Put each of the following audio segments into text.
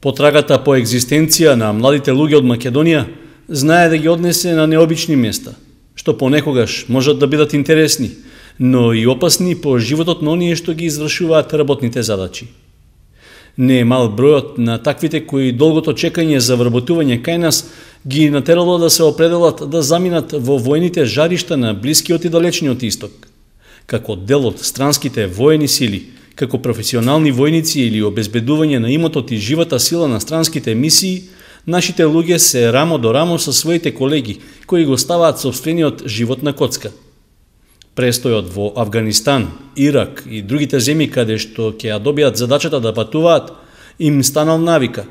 Потрагата по екзистенција на младите луѓе од Македонија знае да ги однесе на необични места, што понекогаш можат да бидат интересни, но и опасни по животот на оние што ги извршуваат работните задачи. Не е мал бројот на таквите кои долгото чекање за вработување кај нас ги натерало да се определат да заминат во војните жаришта на Блискиот и Далечниот Исток. Како дел од странските воени сили, како професионални војници или обезбедување на имотот и живата сила на странските мисии, нашите луѓе се рамо до рамо со своите колеги кои го ставаат сопствениот живот на коцка. Престојот во Авганистан, Ирак и другите земји каде што ќе ја добијат задачата да патуваат, им станал навика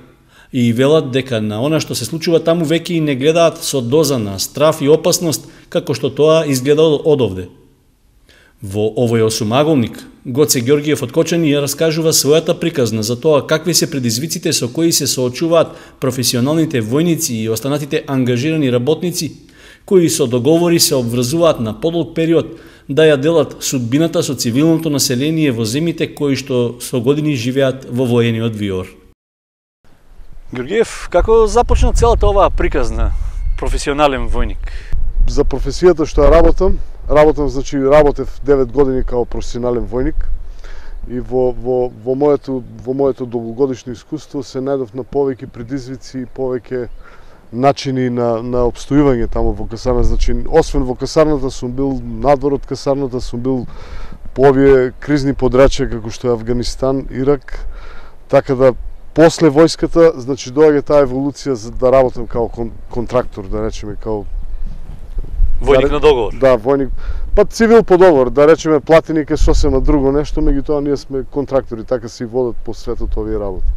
и велат дека на она што се случува таму веќе и не гледаат со доза на страф и опасност како што тоа изгледа одовде. Во овој осумаголник, Гоце Ѓоргиев од Кочани ја раскажува својата приказна за тоа какви се предизвиците со кои се соочуваат професионалните војници и останатите ангажирани работници, кои со договори се обврзуваат на подолг период да ја делат судбината со цивилното население во земјите кои што со години живеат во воениот виор. Ѓоргиев, како започна целата оваа приказна професионален војник? За професијата што ја работев 9 години као професионален војник и во моето долгогодишно искуство се најдов на повеќе предизвици и повеќе начини на обстојување таму во касарна. Значи, освен во касарната сум бил надвор од касарната, сум бил по овие кризни подрачја како што е Авганистан, Ирак, така да после војската, значи доаѓа таа еволуција за да работам као контрактор, да речеме, као војник на договор. Да, војник. Па цивил по договор, да речеме платеник е сосема друго нешто, меѓутоа ние сме контрактори, така се и водат по светот овие работи.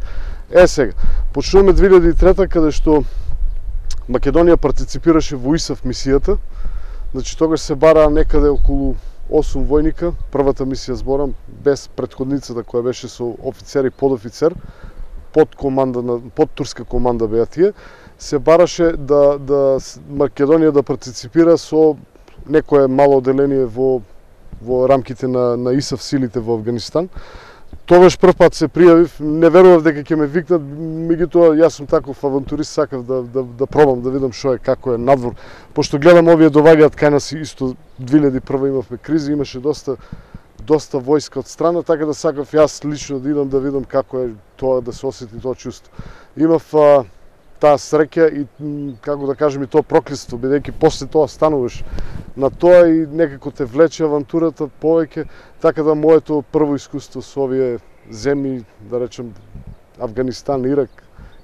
Сега, почнуваме 2003 каде што Македонија партиципираше во ИСАФ мисијата. Значи тогаш се бараа некаде околу 8 војника, првата мисија зборам, без претходницата која беше со офицер и подофицер, под турска команда беа тие. Се бараше да Македонија да партиципира со некое мало оделение во рамките на ИСАФ силите во Авганистан. Тогаш прв пат се пријавив, не верував дека ќе ме викнат, меѓутоа јас сум таков авантурист, сакав да пробам да видам што е, како е надвор. Пошто гледам овие доваѓаат кај нас исто 2001 имавме кризи, имаше доста војска од страна, така да сакав јас лично да идам да видам како е тоа, да се осети тоа чувство. Имав таа среќа и, како да кажем, и тоа проклиство, бидејќи после тоа стануваш на тоа и некако те влече авантурата повеќе, така да моето прво искуство со овие земји, да речем Авганистан, Ирак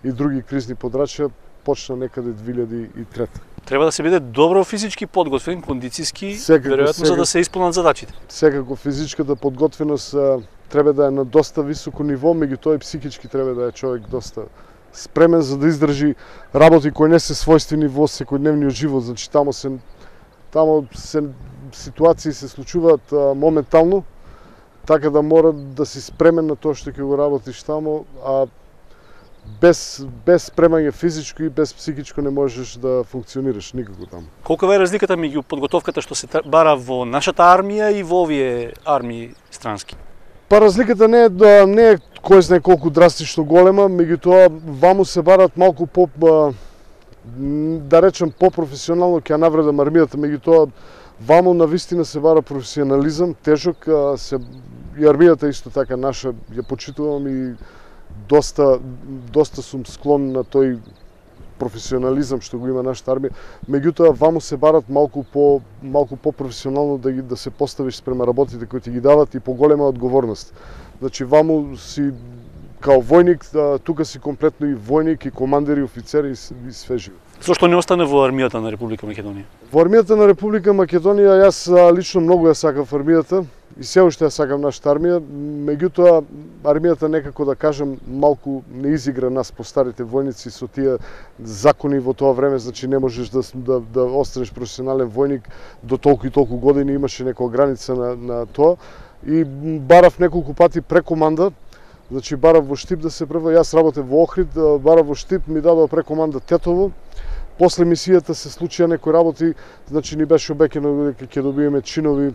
и други кризни подрачја почна некаде 2003. Треба да се биде добро физички подготвен, кондициски, веројатно за да се исполнат задачите. Секако физичката подготвеност треба да е на доста високо ниво, меѓутоа и психички треба да е човек доста спремен за да издржи работи кои не се својствени во секојдневниот живот. Значи таму се ситуации се случуваат моментално, така да мора да си спремен на тоа што ќе го работиш таму, а без спремање физичко и без психичко не можеш да функционираш никако таму. Колкава е разликата меѓу подготовката што се бара во нашата армија и во овие армии странски? Па разликата не е кој знае колку драстично голема, меѓутоа ваму се барат малку да речем по-професионално, ќе навредам армијата, меѓутоа ваму навистина се бара професионализам, тежок, и армијата исто така наша ја почитувам и доста сум склон на тој професионализам што го има нашата армија. Меѓутоа ваму се барат малку по-професионално да се поставиш спрема работите кои ти ги дават и поголема одговорност. Значи ваму си као војник, тука си комплетно и војник, и командир, и офицер, и све живо. Зошто не остане во армијата на Република Македонија? Во армијата на Република Македонија јас лично многу ја сакав армијата и се уште ја сакам нашата армија, меѓутоа армијата некако да кажем малку не изигра нас по старите војници со тие закони во тоа време, значи не можеш да останеш професионален војник до толку и толку години, имаше некоја граница на тоа и барав неколку пати прекоманда. Значи барав во Штип да се прва, јас работев во Охрид, барав во Штип, ми дадоа прекоманда Тетово. После мисијата се случија некои работи, значи ни беше обеќано дека ќе добиеме чинови,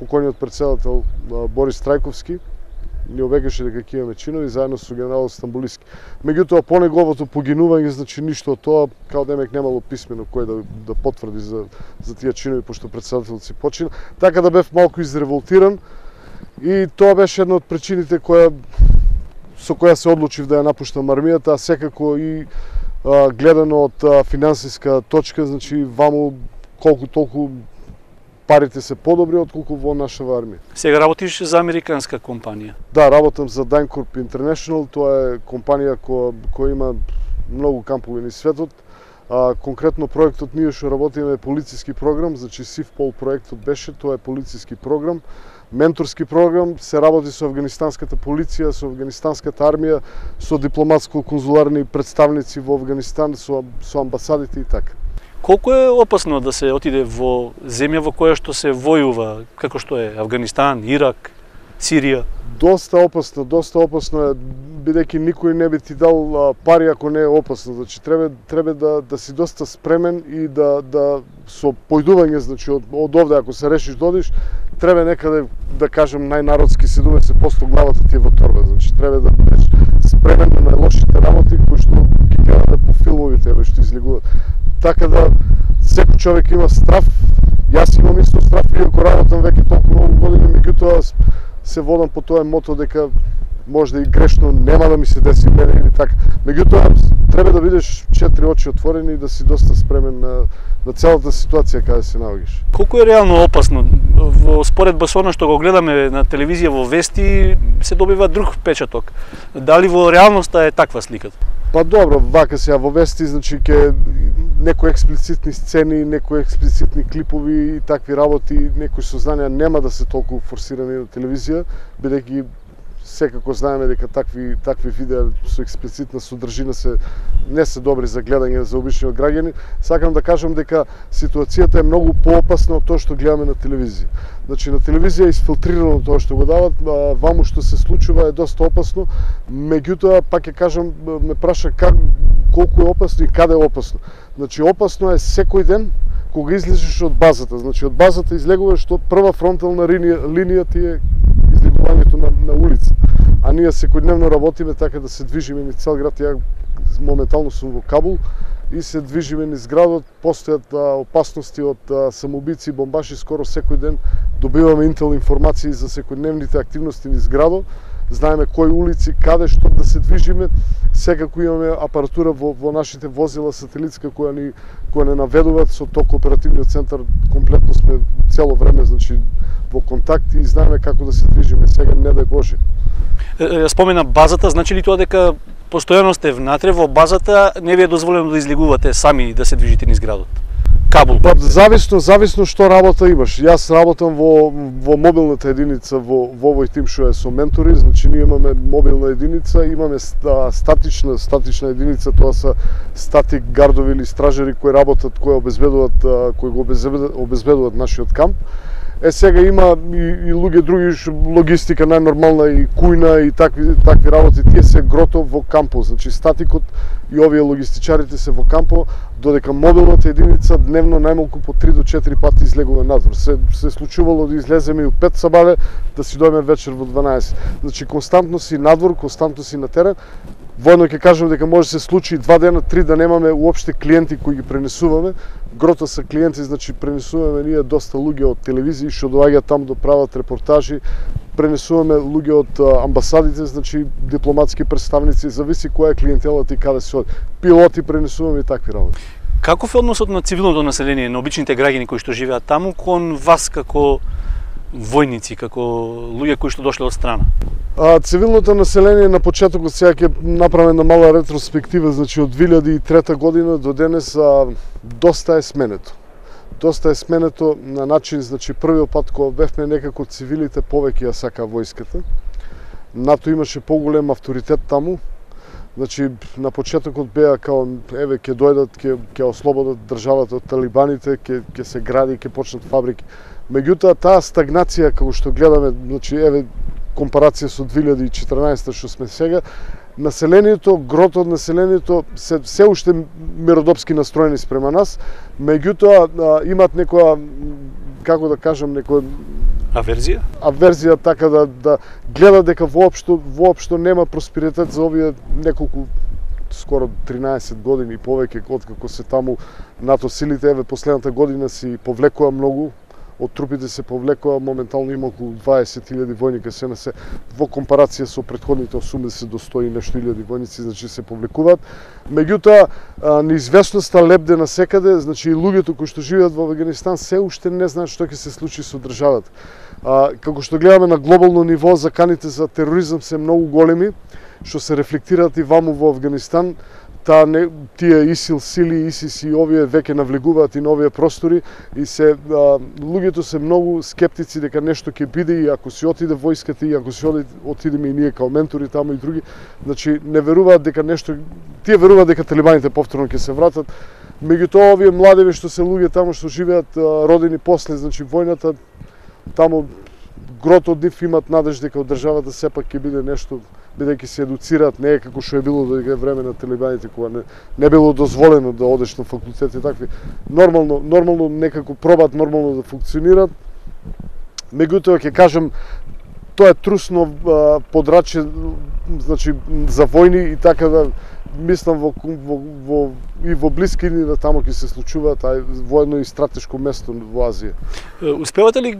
покојниот претседател Борис Трајковски ни обекаше дека ќе имаме чинови заедно со генералот Стамбулиски. Меѓутоа по неговото погинување, значи ништо од тоа, као демек немало писмено кој да потврди за тие чинови, пошто председателот си почина. Така да бев малку изреволтиран и тоа беше една од причините со која се одлучив да ја напуштам армијата, а секако и гледано од финансиска точка, значи ваму колку толку парите се подобри отколку во нашава армија. Сега работиш за американска компанија? Да, работам за DynCorp International, тоа е компанија која има многу кампови низ светот. Конкретно проектот ние што работиме е полициски програм, значи SIFPOL проектот беше, тоа е полициски програм, менторски програм, се работи со афганистанската полиција, со афганистанската армија, со дипломатско-конзуларни представници во Афганистан, со амбасадите и така. Колку е опасно да се отиде во земја во која што се војува, како што е Афганистан, Ирак, Сирија? Доста опасно е, бидејќи никој не би ти дал пари ако не е опасно. Значи треба да си доста спремен и да со појдување, значи од овде ако се решиш да одиш, треба некаде, да кажем најнародски се думе, се посто главата ти е во торба. Значи треба да бидеш спремен на најлошите работи кои што ги гледаме по филмовите, што излегуваат. Така да секој човек има страв. Јас имам исто страв, иако работам веќе толку многу години, меѓутоа се водам по тоа мото дека можда и грешно нема да ми се деси мене или така. Меѓутоа треба да бидеш четири очи отворени и да си доста спремен на целата ситуација каде се наоѓаш. Колку е реално опасно? Во споредба со она што го гледаме на телевизија во вести се добива друг печаток. Дали во реалноста е таква сликата? Па добро, вака сега во вести, значи ке некои експлицитни сцени, некои експлицитни клипови и такви работи, некои сознанија нема да се толку форсирани на телевизија, бидејќи секако знаеме дека такви видеа со експлицитна содржина не се добри за гледање за обичниот граѓани. Сакам да кажам дека ситуацијата е многу поопасна од тоа што гледаме на телевизија. Значи на телевизија е изфилтрирано тоа што го дават, ваму што се случува е доста опасно, меѓутоа пак ќе кажам, ме праша колку е опасно и каде е опасно. Значи опасно е секој ден кога излезеш од базата. Значи од базата излегуваш, што прва фронтална линија ти е излегувањето на улица. А ние секојдневно работиме така да се движиме низ цел град. Ја моментално сум во Кабул и се движиме низ градот, постојат опасности од самоубици и бомбаши, скоро секој ден добиваме интел информации за секојдневните активности низ градот. Знаеме кои улици, каде, што да се движиме. Секако имаме апаратура во нашите возила сателитска која не наведуваат со ток оперативниот центар. Комплетно сме цело време, значи, во контакти и знаеме како да се движиме. Сега не дај Боже. Спомена базата, значи ли тоа дека постојано сте внатре во базата, не ви е дозволено да излегувате сами да се движите низ градот? Кабул? Па зависно што работа имаш. Јас работам во мобилната единица во овој тим што е со ментори, значи ние имаме мобилна единица, имаме статична единица, тоа се статик гардови или стражери кои работат, кои го обезбедуваат нашиот камп. Сега има и луѓе други, логистика најнормална и кујна и такви работи, тие се грото во кампо, значи статикот и овие логистичарите се во кампо, додека мобилната единица дневно најмалку по 3 до 4 пати излегува надвор. Се случувало да излеземе и од 5 сабале, да си дојме вечер во 12. Значи константно си надвор, константно си на терен. Воедно ќе кажам дека може се случи 2 дена, 3 да немаме уопште клиенти кои ги пренесуваме. Грота се клиенти, значи пренесуваме ние доста луѓе од телевизии што доаѓаат таму да прават репортажи, пренесуваме луѓе од амбасадите, значи дипломатски представници, зависи која е клиентелата и каде се оди. Пилоти пренесуваме и такви работи. Каков е односот на цивилното население, на обичните граѓани кои што живеат таму кон вас како војници, како луѓе кои што дошле од страна? Цивилното население на почетокот, сега ќе направиме една мала ретроспектива, значи од 2003 година до денес доста е сменето. Доста е сменето на начин, значи првиот пат кога бевме некако цивилите повеќе ја сака војската. НАТО имаше поголем авторитет таму. Значи на почетокот беа као еве ќе дојдат, ќе ослободат државата од талибаните, ќе се гради, ќе почнат фабрики. Меѓутоа таа стагнација како што гледаме, значи еве компарација со 2014 што сме сега, населението, грото од населението се уште миродопски настроени спрема нас, меѓутоа имат некоја, како да кажам, некоја Аверзија? Аверзија, така да гледа дека воопшто нема просперитет за овие неколку, скоро 13 години и повеќе откако се таму НАТО силите. Еве последната година си повлекува многу, од трупите се повлекува, моментално има околу 20.000 војника се во компарација со претходните 80 до 100 и нешто илјади војници, значи се повлекуваат. Меѓутоа, неизвестноста лепде насекаде, значи и луѓето кои што живеат во Авганистан се уште не знаат што ќе се случи со државата. Како што гледаме на глобално ниво, заканите за тероризам се многу големи, што се рефлектираат и ваму во Авганистан. Тие ИСИЛ сили, ИСИС и овие веќе навлегуваат и на овие простори и луѓето се многу скептици дека нешто ќе биде и ако си отиде војската и ако си отидеме и ние као ментори таму и други, значи не веруваат дека нешто, тие веруваат дека талибаните повторно ќе се вратат. Меѓутоа овие младеви што се луѓе таму што живеат родени после, значи војната, таму грото од нив имат надеж дека од државата сепак ќе биде нешто, бидејќи се едуцираат, не е како што е било дека е време на талибаните кога не било дозволено да одеш на факултет и такви. Нормално некако пробаат нормално да функционираат. Меѓутоа ќе кажам, тоа е трусно подрачје, значи за војни и така да мислам и во блискини да таму ќе се случуваат, во едно и стратешко место во Азија. Успевате ли,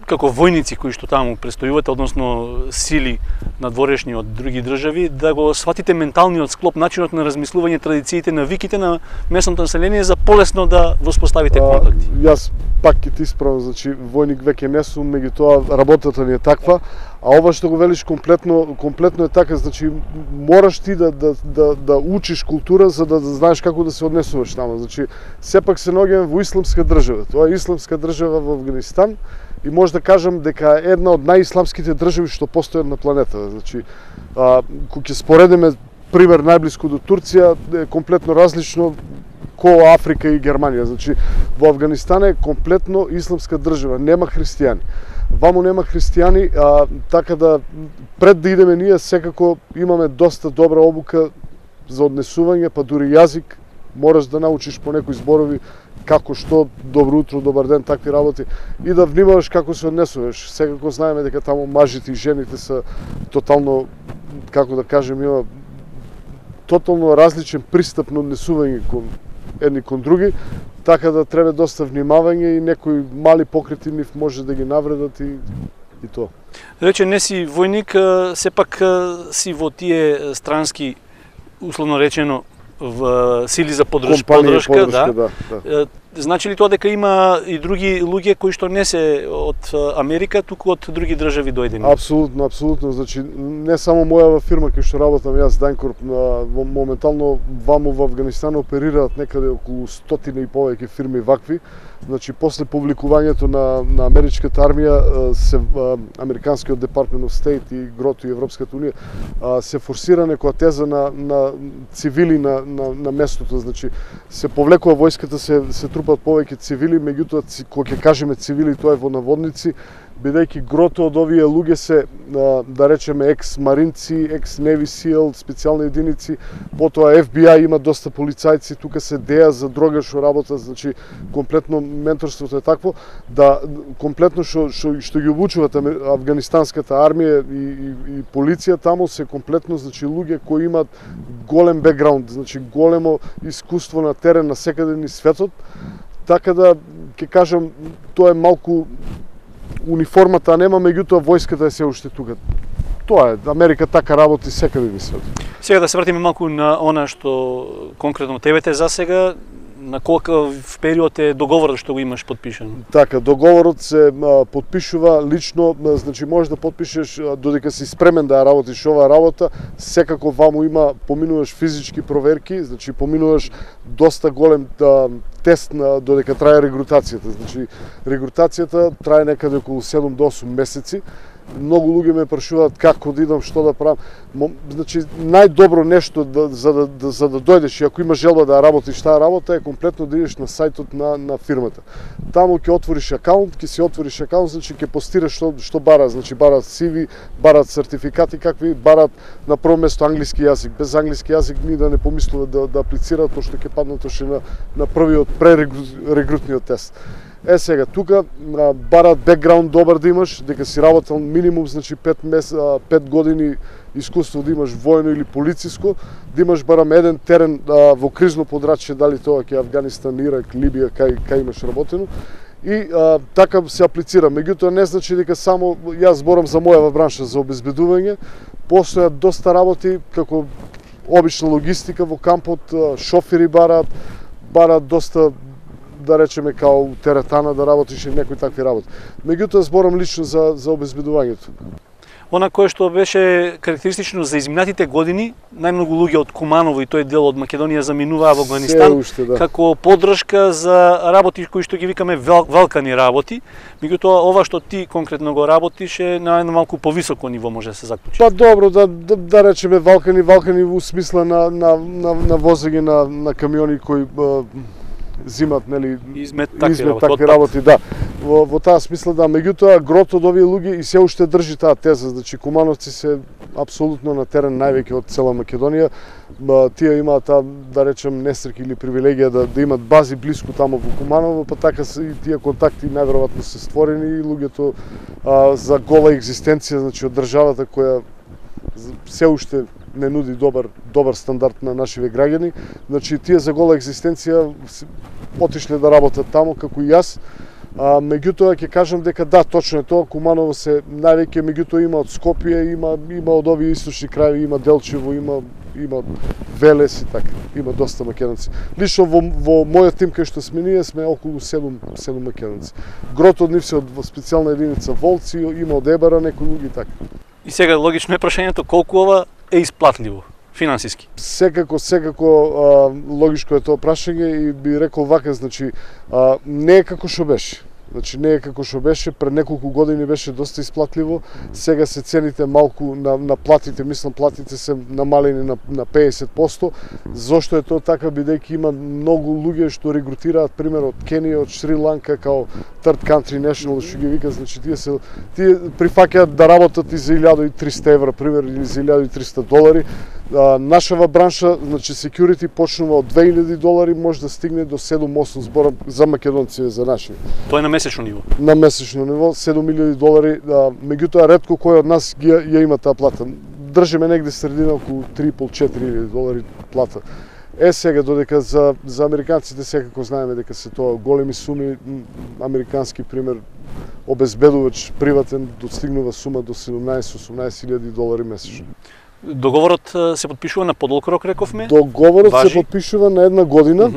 како војници кои што таму престојувате, односно сили надворешни од други држави, да го сватите менталниот склоп, начинот на размислување, традициите, навиките на местното население за полесно да воспоставите контакти? Јас пак ќе ти исправам, значи војник веќе не сум, меѓутоа работата ни е таква, а ова што го велиш комплетно е така, значи мораш ти да учиш култура за да знаеш како да се однесуваш таму. Значи сепак се наоѓаме во исламска држава. Тоа е исламска држава во Авганистан. И може да кажам дека е една од најисламските држави што постојат на планетата. Значи, кога ќе споредиме пример најблиску до Турција, е комплетно различно ко Африка и Германија. Значи, во Авганистан е комплетно исламска држава, нема христијани. Ваму нема христијани, така да пред да идеме ние секако имаме доста добра обука за однесување, па дури јазик, мораш да научиш по некои зборови како што, добро утро, добар ден, такви работи, и да внимаваш како се однесуваш. Секако знаеме дека таму мажите и жените се тотално, како да кажем, има тотално различен пристап на однесување едни кон други, така да треба доста внимавање и некои мали покрети нив може да ги навредат и тоа. Рече, не си војник, сепак си во тие странски, условно речено, в сили за поддршка, да. Значи ли тоа дека има и други луѓе кои што не се од Америка, туку од други држави дојдени? Апсолутно. Значи не само мојава фирма која што работам јас, Данкорп, моментално ваму во Авганистан оперираат некаде околу 100 и повеќе фирми вакви. Значи после публикувањето на америчката армија, Американскиот Department of State и ГРОТО и Европската унија се форсира некоја теза на цивили на местото. Значи се повлекува војската, се трупат повеќе цивили, меѓутоа кога ќе кажеме цивили, тоа е во наводници, бидејќи грото од овие луѓе се, да речеме, екс-маринци, екс-неви сил, специјални единици, потоа FBI има доста полицајци, тука се деа за дрога што работат, значи комплетно менторството е такво, да комплетно што ги обучуваат афганистанската армија и полиција таму се комплетно, значи луѓе кои имаат голем бекграунд, значи големо искуство на терен на секаде низ светот, така да ќе кажам, тоа е малку униформата нема, меѓутоа војската е се уште тука. Тоа е, Америка така работи секаде низ светот. Сега да се вратиме малку на она што конкретно тебе те засега, на колкав период е договорот што го имаш подпишан? Така, договорот се подпишува лично, значи можеш да подпишеш додека си спремен да ја работиш оваа работа, секако ваму има, поминуваш физички проверки, значи поминуваш доста голем тест додека трае регрутацијата. Значи регрутацијата трае некаде околу 7 до 8 месеци. Многу луѓе ме прашуваат како да идам, што да правам. Значи најдобро нешто за да дојдеш и ако имаш желба да работиш таа работа е комплетно да идеш на сајтот на фирмата. Таму ќе отвориш акаунт, значи ќе постираш што барат, значи барат CV, барат сертификати какви, барат на прво место англиски јазик. Без англиски јазик ни да не помислуват да аплицираат, пошто ќе паднат уште на првиот пререгрутниот тест. Сега, тука барат бекграунд добар да имаш, дека си работел минимум, значи 5 години искуство да имаш воено или полициско, да имаш барам еден терен во кризно подрачје, дали тоа ќе Авганистан, Ирак, Либија, кај имаш работено. И така се аплицира. Меѓутоа не значи дека само јас зборам за мојава бранша за обезбедување, постојат доста работи како обична логистика во кампот, шофери барат доста, да речеме, као теретана да работиш и некои такви работи. Меѓутоа зборам лично за обезбедувањето. Она кое што беше карактеристично за изминатите години, најмногу луѓе од Куманово и тој дел од Македонија заминуваа во Авганистан како поддршка за работи кои што ги викаме валкани работи. Меѓутоа ова што ти конкретно го работиш е на едно малку повисоко ниво, може да се заклучи. Па добро, да речеме валкани во смисла на возење на камиони кои зимат, нели, измет такви работи, да. Во таа смисла, да. Меѓутоа, грот од овие луѓе и се уште држи таа теза. Значи, кумановци се апсолутно на терен највеќе од цела Македонија. Тие имаат таа, да речем, несреќа или привилегија да имат бази блиску тамо во Куманово, па така и тие контакти најверојатно се створени и луѓето за гола екзистенција, значи, од државата која се уште не нуди добар стандард на нашиве граѓани. Значи, тие за гола екзистенција отишле да работат тамо, како и јас. Меѓутоа ќе кажам дека да, точно е тоа, Куманово се највеќе, меѓутоа има од Скопје, има од овие источни краеви, има Делчево, има Велес и така, има доста македонци. Лично во мојот тим кај што сме ние сме околу 7 македонци. Грот од нив се од специјална единица Волци, има од Ебара некои луѓе и така. И сега логично е прашањето колку ова е исплатливо финансиски. Секако логичко е тоа прашање и би рекол вака, значи не е како што беше. Значи не е како што беше, пред неколку години беше доста исплатливо, сега се цените малку на платите, мислам платите се намалени на 50%. Зошто е тоа така, бидејќи има многу луѓе што регрутираат, пример од Кенија, од Шри-Ланка, као Third Country National, што ги вика, значи тие прифаќаат да работат и за 1300 евра, пример, или за 1300 долари. Нашава бранша, значи security, почнува од 2000 долари, може да стигне до 7-8, зборам за македонци, за наши. Тоа е на месечно ниво? На месечно ниво, 7000 долари, меѓутоа ретко кој од нас ја има таа плата. Држиме негде средина околу 3,5-4,000 долари плата. Сега, додека за американците секако знаеме дека се тоа големи суми, американски пример, обезбедувач приватен достигнува сума до 17-18,000 долари месечно. Договорот се подпишува на подолг рок, рековме? Договорот се подпишува на една година.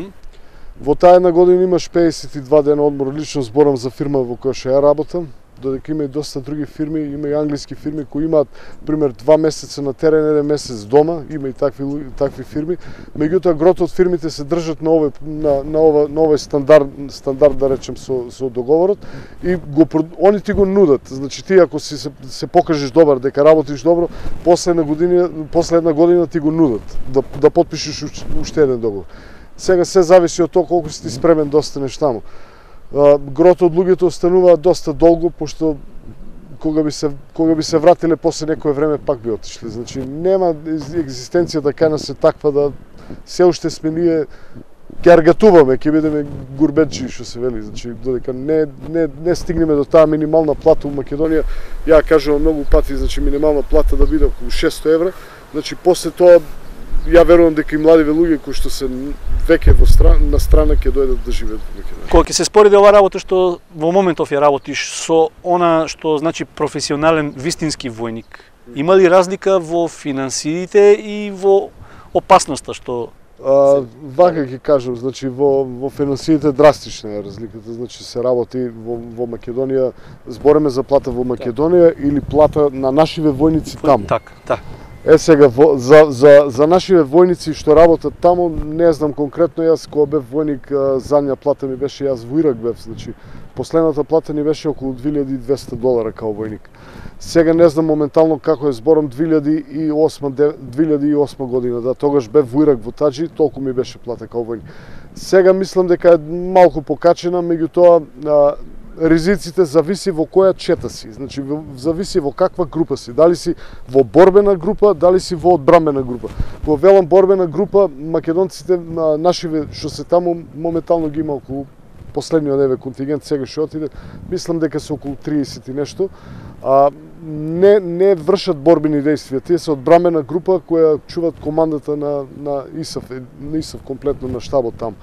Во таа една година имаш 52 дена одмор, лично зборам за фирма во која што ја работам, додека има и доста други фирми, има и англиски фирми кои имаат, пример, 2 месеца на терен, 1 месец дома, има и такви фирми. Меѓутоа, грот од фирмите се држат на овој стандард, да речем, со договорот и они ти го нудат. Значи, ти ако се покажеш добар, дека работиш добро, после една година ти го нудат да потпишеш уште еден договор. Сега се зависи од тоа колку си ти спремен да останеш таму. Грот од луѓето остануваат доста долго, пошто кога би се вратиле после некое време пак би отишле. Значи нема екзистенцијата кај нас е таква да се уште сме ние ќе аргатуваме, ќе бидеме гурбеджи, што се вели. Значи додека не стигнеме до таа минимална плата во Македонија, ја кажувам многу пати, значи минимална плата да биде околу 600 евра, значи после тоа ја верувам дека и младиве луѓе кои што се веќе на страна ќе дојдат да живеат во Македонија. Кога ќе се спореди ова работа што во моментов ја работиш со она што значи професионален вистински војник, има ли разлика во финансиите и во опасноста што вака ќе кажам, значи во финансиите драстична е разликата, значи се работи во Македонија, збореме за плата во Македонија или плата на нашиве војници таму. Така. Сега, за нашиве војници што работат таму, не знам конкретно, јас кога бев војник, задња плата ми беше, јас во Ирак бев, значи, последната плата ни беше околу 2200 долара као војник. Сега не знам моментално како е, зборам 2008 година, да, тогаш бев во Ирак во Таджи, толку ми беше плата као војник. Сега мислам дека е малку покачена, меѓутоа ризиците зависи во која чета си, значи зависи во каква група си, дали си во борбена група, дали си во одбранбена група. Во велам борбена група, македонците нашиве што се таму моментално ги има околу последниот еве контингент сега што отиде, мислам дека се околу 30 и нешто, не вршат борбени действија. Тие се одбрамена група која чуваат командата на ИСАФ комплетно на штабот таму.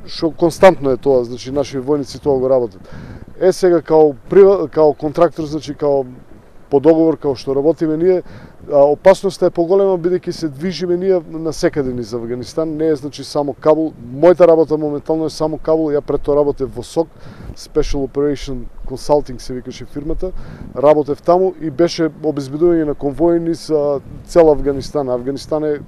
Што константно е тоа, значи наши војници тоа го работат. Сега као контрактор, значи као по договор као што работиме ние, опасноста е поголема бидејќи се движиме ние насекаде низ Авганистан, не е значи само Кабул. Мојата работа моментално е само Кабул, ја пред тоа работев во СОК, Special Operation Consulting се викаше фирмата, работев таму и беше обезбедување на конвои низ цел Авганистан. Авганистан е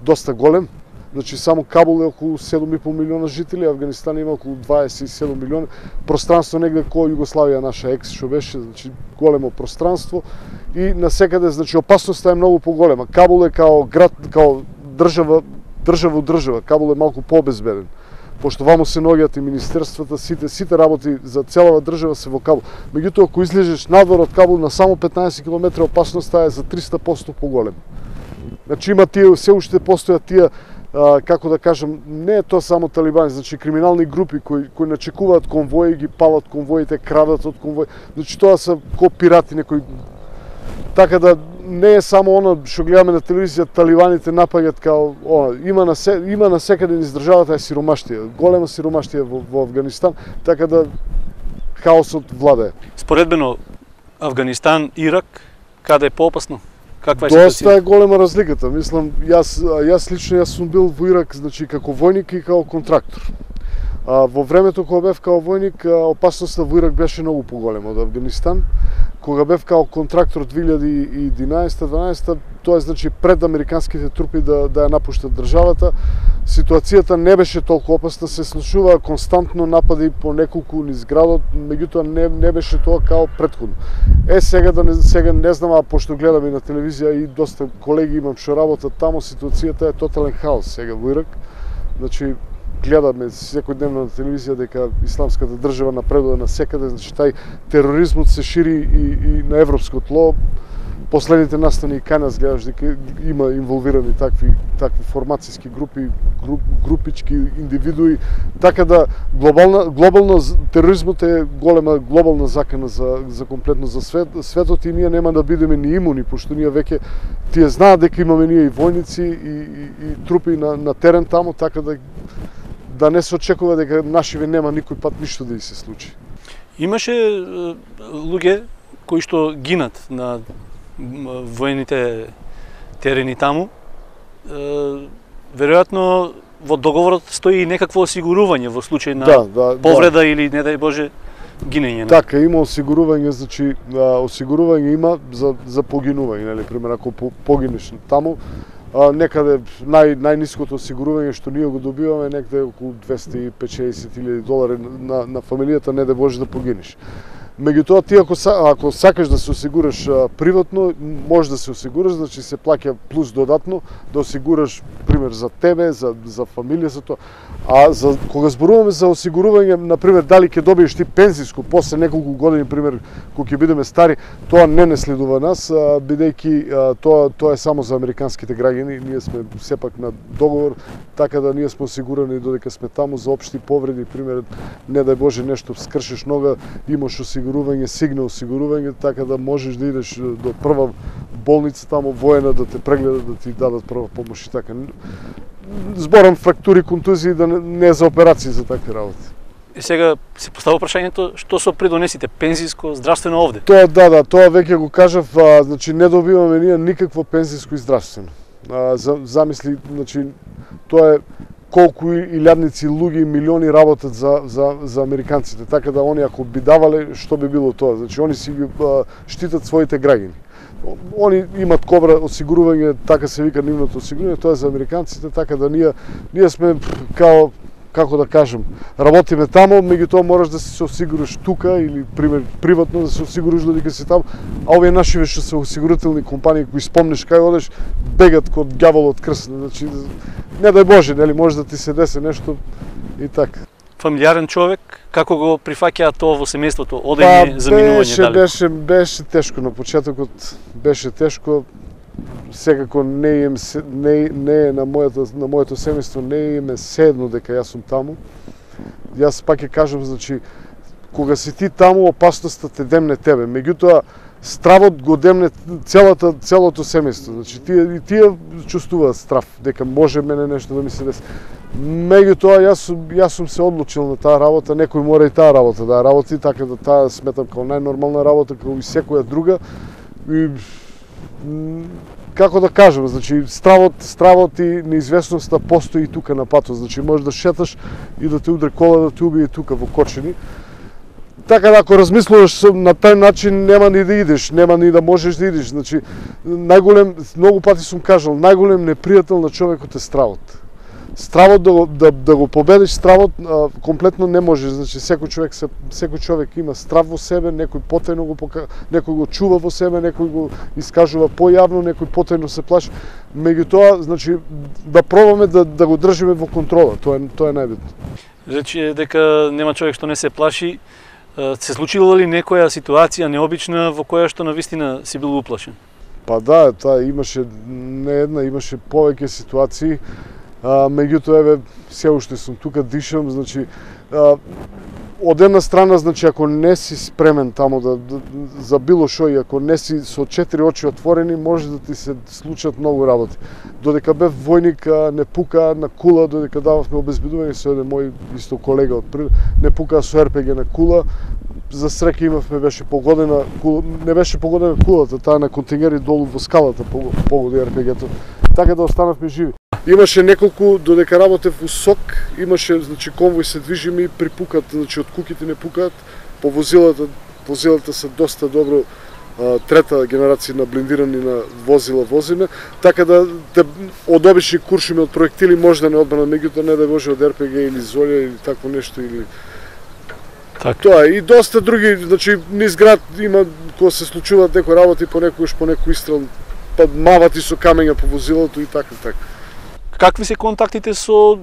доста голем. Значи само Кабул е околу 7,5 милиона жители, Авганистан има околу 27 милиона. Пространство негде кој Југославија наша екс што беше, значи големо пространство и насекаде значи опасноста е многу поголема. Кабул е као град, као држава. Кабул е малку пообезбеден. Пошто ваму се наоѓаат и министерствата, сите работи за целава држава се во Кабул. Меѓутоа, ако излезеш надвор од Кабул на само 15 км, опасноста е за 300% поголема. Значи има тие, се уште постојат тие, како да кажам, не е тоа само талибани, значи криминални групи кои начекуваат конвои, ги палат конвоите, крадат од конвои. Значи тоа се ко пирати некои. Така да не е само оно што гледаме на телевизија, талибаните напаѓаат као има насекаде низ државата е сиромаштија, голема сиромаштија во Авганистан, така да хаосот владее. Споредбено Авганистан, Ирак, каде е поопасно? Каква е ситуација? Доста е голема разликата. Мислам, јас лично сум бил во Ирак, значи како војник и како контрактор. Во времето кога бев као војник, опасноста во Ирак беше многу поголема од Авганистан. Кога бев као контрактор 2011-12, тоа е значи пред американските трупи да ја напуштат државата, ситуацијата не беше толку опасна, се случуваа константно напади по неколку низ градот, меѓутоа не беше тоа као претходно. Сега не знам, а пошто гледам и на телевизија и доста колеги имам што работат таму, ситуацијата е тотален хаос сега во Ирак. Значи гледаме секојдневно на телевизија дека исламската држава напредува насекаде, значи тај тероризмот се шири и на европско тло. Последните настани и кај нас гледаш дека има инволвирани такви формацијски групи, групички индивидуи, така да глобално тероризмот е голема глобална закана за комплетно за светот и ние нема да бидеме ни имуни, пошто ние веќе тие знаат дека имаме ние и војници и трупи на терен таму, така да не се очекува дека нашиве нема никој пат ништо да и се случи. Имаше луѓе кои што гинат на војните терени таму. Веројатно во договорот стои и некакво осигурување во случај на повреда или не дај Боже гинење. Така, има осигурување, значи осигурување има за погинување, нели, пример ако погинеш таму, некаде најниското осигурување што ние го добиваме некаде околу $250,000 на фамилијата, не да можеш да погинеш. Меѓутоа ти ако сакаш да се осигураш приватно, можеш да се осигураш, значи се плаќа плюс додатно да осигураш пример за тебе, за фамилија, за тоа. А кога зборуваме за осигурување, на пример дали ќе добиеш ти пензиско после неколку години, пример кога ќе бидеме стари, тоа не следува нас, бидејќи тоа е само за американските граѓани, ние сме сепак на договор, така да ние сме осигурани додека сме таму за општи повреди, пример не дај Боже нешто скршиш нога, имаш осигурување, сигнал осигурување, така да можеш да идеш до прва болница таму воена да те прегледат, да ти дадат прва помош и така. Зборам фрактури, контузии, да не е за операции за такви работи. И сега се поставува прашањето што со придонесите пензиско, здравствено овде? Тоа тоа веќе го кажав, значи не добиваме ние никакво пензиско и здравствено. Замисли, значи тоа е колку илјадници луѓе и милиони работат за американците, така да они ако би давале, што би било тоа? Значи они си штитат своите граѓани. Они имат кобра осигурување, така се вика нивното осигурување, тоа е за американците, така да ние сме како да кажем, работиме таму, меѓутоа мораш да се осигуриш тука или пример приватно да се осигуриш додека си таму, а овие нашиве што се осигурителни компании кои спомнеш кај одеш, бегат код ѓавол од крст, значи не дај Боже, нели може да ти се десе нешто и така. Фамилиарен човек, како го прифаќаа тоа во семејството, одење, заминување далеко? Беше тешко на почетокот, беше тешко. Секако не е на моето семејство, не им е седно дека јас сум таму. Јас пак ќе кажам, значи, кога си ти таму, опасноста те демне тебе. Меѓутоа, стравот го демне целото семејство. Значи, тие чувствуваат страв, дека може мене нешто да ми се деси. Меѓутоа, јас сум се одлучил на таа работа, некој мора и таа работа да работи, така да таа сметам како најнормална работа, како и секоја друга. И, како да кажам, значи, стравот и неизвестноста постои и тука на патот. Значи, можеш да шеташ и да те удре кола, да те убие тука во Кочени. Така да, ако размислуваш на тај начин, нема ни да идеш, нема ни да можеш да идеш. Значи, многу пати сум кажал, најголем непријател на човекот е стравот. Стравот да го победиш, стравот комплетно не можеш. Значи, секој човек има страв во себе, некој потајно некој го чува во себе, некој го искажува појавно, некој потајно се плаши. Меѓутоа, значи, да пробаме да го држиме во контрола, тоа е најбитно. Речи дека нема човек што не се плаши. Се случила ли некоја ситуација необична во која што навистина си бил уплашен? Па да, имаше не една, имаше повеќе ситуации. Меѓутоа, еве, се уште сум тука, дишам, значи, од една страна, значи, ако не си спремен тамо за било шо и ако не си со 4 очи отворени, може да ти се случат многу работи. Додека бев војник, не пука на кула, додека дававме обезбедување со еден мој исто колега од не пука со РПГ на кула. За среќа имавме, не беше погодена кулата, таа на контингери долу во скалата погоди РПГ-то. Така да останавме живи. Имаше неколку, додека работев у СОК, имаше, значи, конвој се движи ми припукат, значи, од куките не пукаат, по возилата се доста добро, трета генерација на блиндирани на возила возиме, така да од обични куршуми од проектили може да не одбрана, меѓутоа не да може од РПГ или Золја или такво нешто или така. Тоа и доста други, значи, низ град има кога се случуваат некои работи по некој истрел, па мавати со камења по возилото и така. Какви се контактите со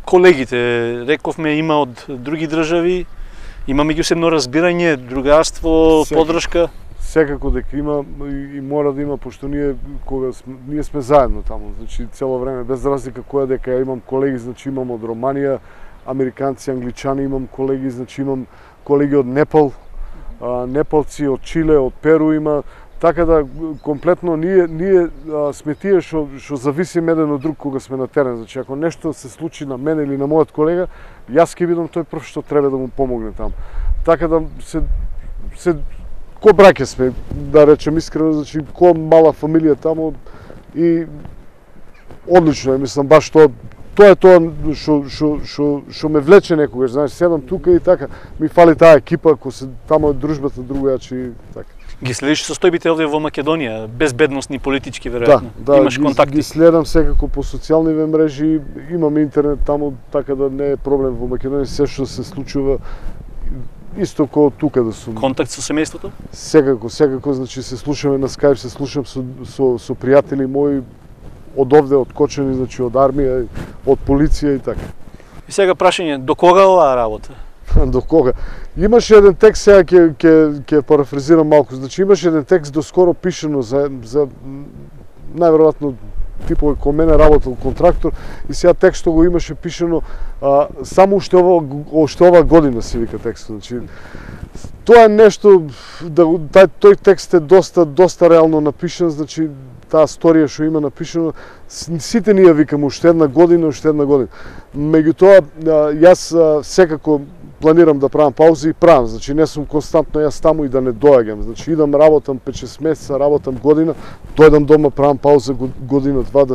колегите? Рековме, има од други држави, има меѓусебно разбирање, другарство, поддршка? Секако дека има и мора да има, пошто ние сме заедно таму, значи цело време, без разлика која дека имам колеги, значи имам од Романија, американци, англичани, имам колеги, значи имам колеги од Непал, непалци од Чиле, од Перу има. Така да, комплетно, ние сме тие што зависиме еден од друг кога сме на терен. Значи, ако нешто се случи на мене или на мојот колега, јас ќе бидам тој прв што треба да му помогне таму. Така да, ко браќа сме, да речем искрено, значи, ко мала фамилија таму и одлично е, мислам, баш тоа е тоа што ме влече некогаш, знаеш, седам тука и така, ми фали таа екипа, ако се тамо дружбата другојачи и така. Ги следиш состојбите овде во Македонија, безбедносни, политички, веројатно? Да, имаш контакти? Ги следам секако по социјални мрежи, имам интернет таму, така да не е проблем во Македонија, се што се случува исто како тука да сум. Контакт со семејството? Секако, значи се слушаме на Skype, се слушам со пријатели мои од овде, од Кочани, значи од армија, од полиција и така. И сега прашање, до кога оваа работа? До кога? Имаше еден текст, сега ќе парафразирам малку, значи имаше еден текст доскоро пишено за најверојатно типове кој мене работел контрактор и сега текстот го имаше пишено само уште ова година се вика текстот. Значи тоа е нешто, тој текст е доста реално напишан, значи таа сторија што има напишано, сите ние викаме уште една година. Меѓутоа, јас секако планирам да правам паузи и правам, значи не сум константно јас таму и да не доаѓам, значи идам, работам 5-6 месеца, работам година, дојдам дома, правам пауза година-два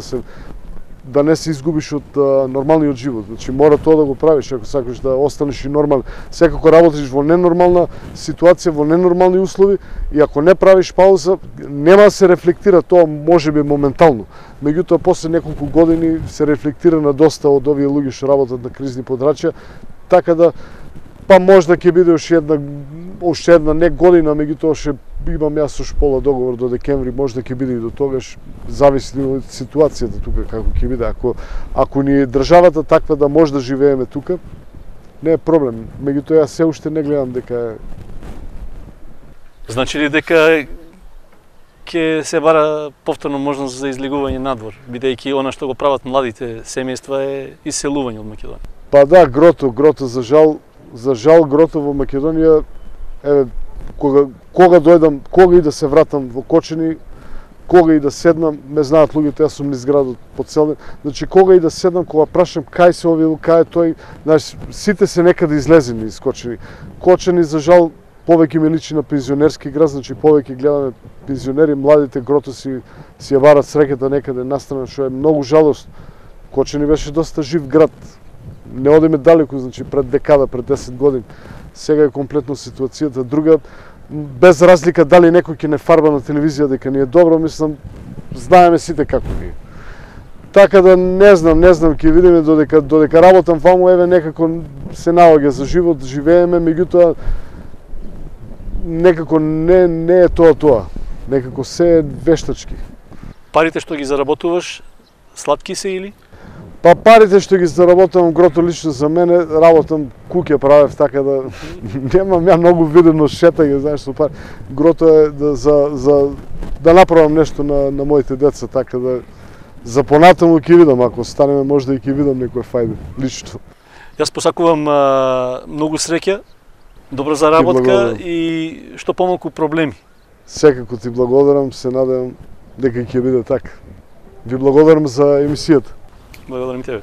да не се изгубиш од нормалниот живот. Значи мора тоа да го правиш ако сакаш да останеш и нормален. Секако работиш во ненормална ситуација, во ненормални услови и ако не правиш пауза, нема да се рефлектира тоа можеби моментално. Меѓутоа после неколку години се рефлектира на доста од овие луѓе што работат на кризни подрачја, така да па можда ќе биде уште една не година, меѓутоа ќе имам јас со шпола договор до декември, можда ќе биде и до тогаш, зависи од ситуацијата тука како ќе биде. Ако ни државата таква да може да живееме тука, не е проблем. Меѓутоа јас се уште не гледам дека Значи ли дека ќе се бара повторно можност за излегување надвор, бидејќи она што го прават младите семејства е иселување од Македонија? Па да, грото за жал грото во Македонија, еве кога дојдам, кога и да се вратам во Кочани, кога и да седнам, ме знаат луѓето, јас сум низ градот по цел ден. Значи кога и да седнам, кога прашам кај се овие, кај е тој, значи сите се некаде излезени из Кочани. Кочани за жал повеќе ми личи на пензионерски град, значи повеќе гледаме пензионери, младите, грото си ја варат среќата некаде настрана, што е многу жалост. Кочани беше доста жив град. Не одиме далеку, значи пред декада, пред 10 години. Сега е комплетно ситуацијата друга. Без разлика дали некој ќе не фарба на телевизија дека ни е добро, мислам, знаеме сите како ни е. Така да не знам, ќе видиме додека работам ваму, еве некако се наоѓа за живот, живееме, меѓутоа некако не е тоа. Некако се е вештачки. Парите што ги заработуваш, сладки се или? Па парите што ги заработувам, грото лично за мене, работам куќе правев, така да немам ја многу видено шетање, знаеш што пари. Грото е да направам нешто на моите деца, така да за понатаму ќе видам, ако станеме можда и ќе видам некој фајде, лично. Јас посакувам многу среќа, добра заработка и што помалку проблеми. Секако ти благодарам, се надевам дека ќе биде така. Ви благодарам за емисијата. Благодарам тебе.